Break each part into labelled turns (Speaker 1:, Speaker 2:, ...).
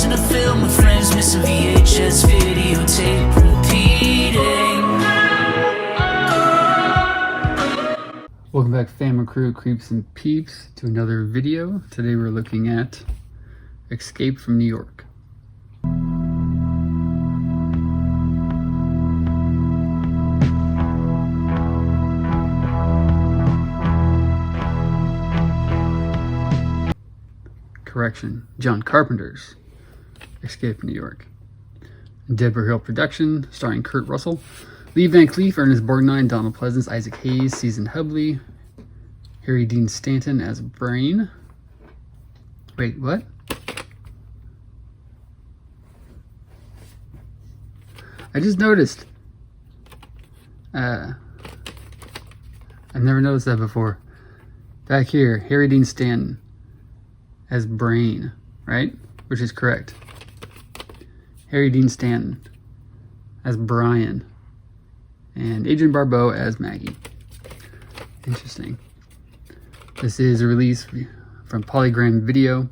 Speaker 1: Watching a film with friends, missing VHS videotape repeating.
Speaker 2: Welcome back, fam and crew, creeps and peeps, to another video. Today we're looking at Escape from New York. Correction, John Carpenter's Escape from New York. Deborah Hill production, starring Kurt Russell, Lee Van Cleef, Ernest Borgnine, Donald Pleasance, Isaac Hayes, Season Hubley, Harry Dean Stanton as Brain. Wait, what? I just noticed. I've never noticed that before. Back here, Harry Dean Stanton as Brain, right? Which is correct. Harry Dean Stanton as Brian. And Adrienne Barbeau as Maggie. Interesting. This is a release from Polygram Video,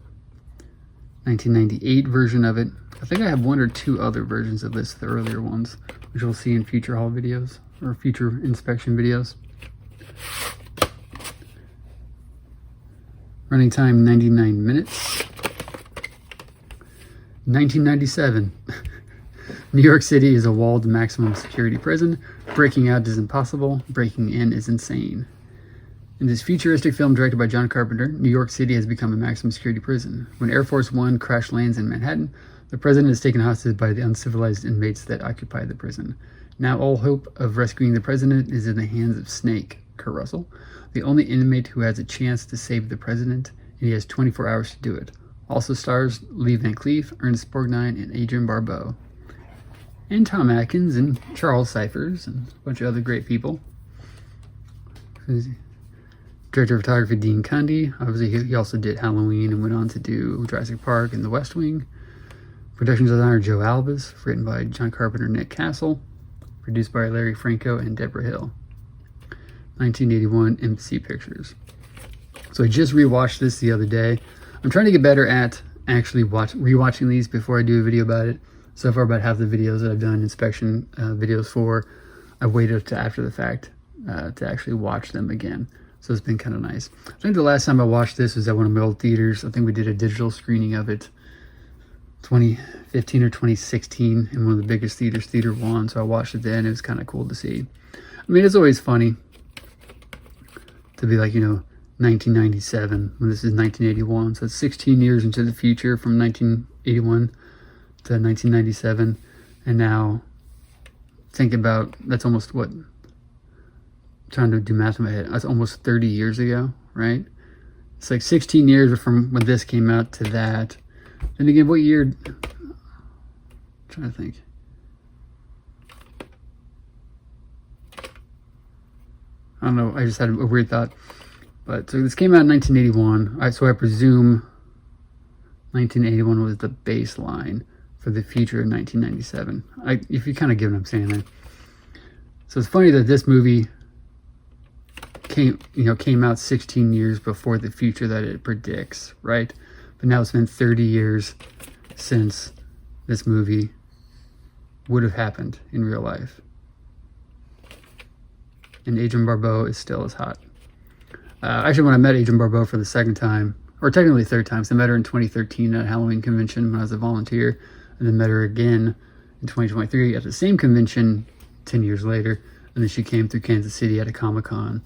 Speaker 2: 1998 version of it. I think I have one or two other versions of this, the earlier ones, which we'll see in future haul videos or future inspection videos. Running time 99 minutes. 1997. New York City is a walled maximum security prison. Breaking out is impossible. Breaking in is insane. In this futuristic film directed by John Carpenter, New York City has become a maximum security prison. When Air Force One crash lands in Manhattan, the president is taken hostage by the uncivilized inmates that occupy the prison. Now all hope of rescuing the president is in the hands of Snake, Kurt Russell, the only inmate who has a chance to save the president, and he has 24 hours to do it. Also stars Lee Van Cleef, Ernest Borgnine, and Adrienne Barbeau. And Tom Atkins and Charles Cyphers and a bunch of other great people. Director of photography, Dean Cundey. Obviously, he also did Halloween and went on to do Jurassic Park and The West Wing. Production designer, Joe Albus. Written by John Carpenter, Nick Castle. Produced by Larry Franco and Deborah Hill. 1981 MC Pictures. So I just rewatched this the other day. I'm trying to get better at actually rewatching these before I do a video about it. So far, about half the videos that I've done inspection videos for, I've waited to after the fact to actually watch them again. So it's been kind of nice. I think the last time I watched this was at one of my old theaters. I think we did a digital screening of it 2015 or 2016 in one of the biggest theaters, Theater One. So I watched it then. It was kind of cool to see. I mean, it's always funny to be like, 1997 when this is 1981. So it's 16 years into the future from 1981 to 1997. And now think about, that's almost what, trying to do math in my head, that's almost 30 years ago, right? It's like 16 years from when this came out to that. And again, what year? I'm trying to think. I don't know, I just had a weird thought. But so this came out in 1981. So I presume 1981 was the baseline for the future of 1997. If you kind of get what I'm saying there. So it's funny that this movie came out 16 years before the future that it predicts, right? But now it's been 30 years since this movie would have happened in real life. And Adrienne Barbeau is still as hot. Actually, when I met Adrienne Barbeau for the second time, or technically third time, so I met her in 2013 at a Halloween convention when I was a volunteer, and then met her again in 2023 at the same convention 10 years later, and then she came through Kansas City at a Comic-Con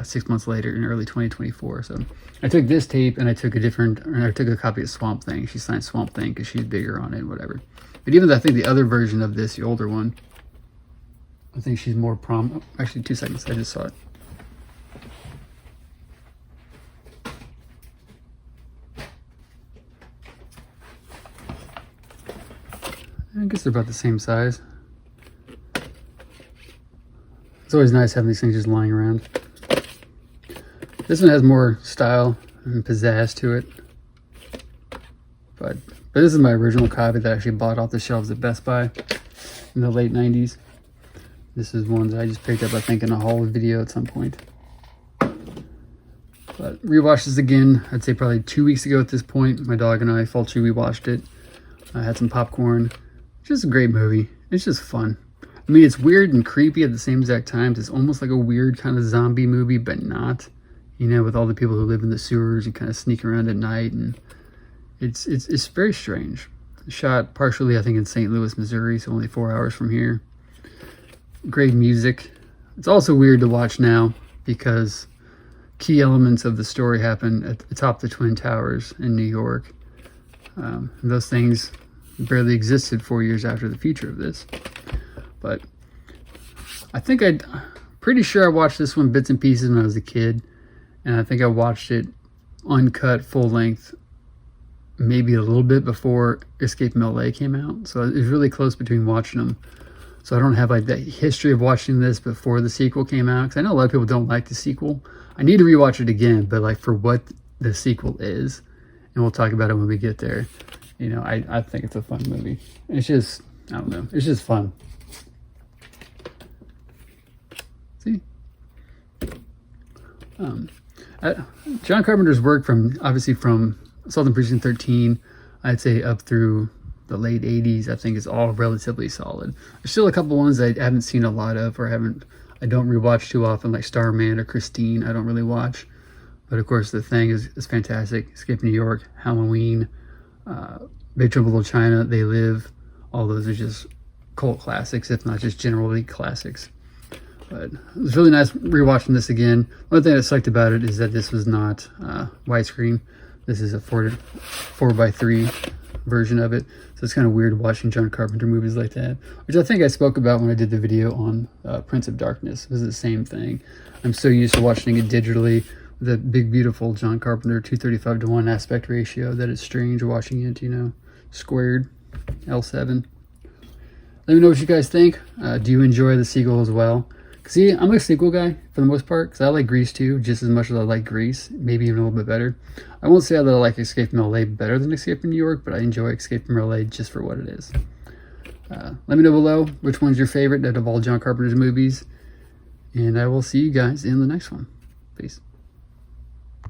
Speaker 2: 6 months later in early 2024. So I took this tape and I took a copy of Swamp Thing. She signed Swamp Thing because she's bigger on it, whatever. But even though I think the other version of this, the older one, I think she's more actually 2 seconds, I just saw it. I guess they're about the same size. It's always nice having these things just lying around. This one has more style and pizzazz to it. But this is my original copy that I actually bought off the shelves at Best Buy in the late 90s. This is one that I just picked up, I think, in a haul video at some point. But rewatched this again, I'd say probably 2 weeks ago at this point. My dog and I, Fulci, we watched it. I had some popcorn. Just a great movie. It's just fun. I mean, it's weird and creepy at the same exact times. It's almost like a weird kind of zombie movie, but not. You know, with all the people who live in the sewers and kind of sneak around at night, and it's very strange. Shot partially, I think, in St. Louis, Missouri, so only 4 hours from here. Great music. It's also weird to watch now because key elements of the story happen atop the Twin Towers in New York. And those things barely existed 4 years after the feature of this. But I think pretty sure I watched this one bits and pieces when I was a kid. And I think I watched it uncut, full length, maybe a little bit before Escape from LA came out. So it was really close between watching them. So I don't have like that history of watching this before the sequel came out. Because I know a lot of people don't like the sequel. I need to rewatch it again, but like for what the sequel is. And we'll talk about it when we get there. You know, I think it's a fun movie. It's just, I don't know, it's just fun. See? John Carpenter's work obviously from Assault on Precinct 13, I'd say up through the late 80s, I think is all relatively solid. There's still a couple ones I haven't seen a lot of, or I don't rewatch too often, like Starman or Christine. I don't really watch. But of course, The Thing is fantastic. Escape New York, Halloween, Big Trouble in Little China, They Live. All those are just cult classics, if not just generally classics. But it was really nice rewatching this again. One thing I liked about it is that this was not widescreen. This is a 4:3 version of it. So it's kind of weird watching John Carpenter movies like that, which I think I spoke about when I did the video on Prince of Darkness. It was the same thing. I'm so used to watching it digitally with a big, beautiful John Carpenter 2:35:1 aspect ratio that it's strange watching it, you know, squared, L7. Let me know what you guys think. Do you enjoy the sequel as well? See, I'm a sequel guy for the most part, because I like Grease 2 just as much as I like Grease, maybe even a little bit better. I won't say that I like Escape from LA better than Escape from New York, but I enjoy Escape from LA just for what it is. Let me know below which one's your favorite out of all John Carpenter's movies, and I will see you guys in the next one. Peace.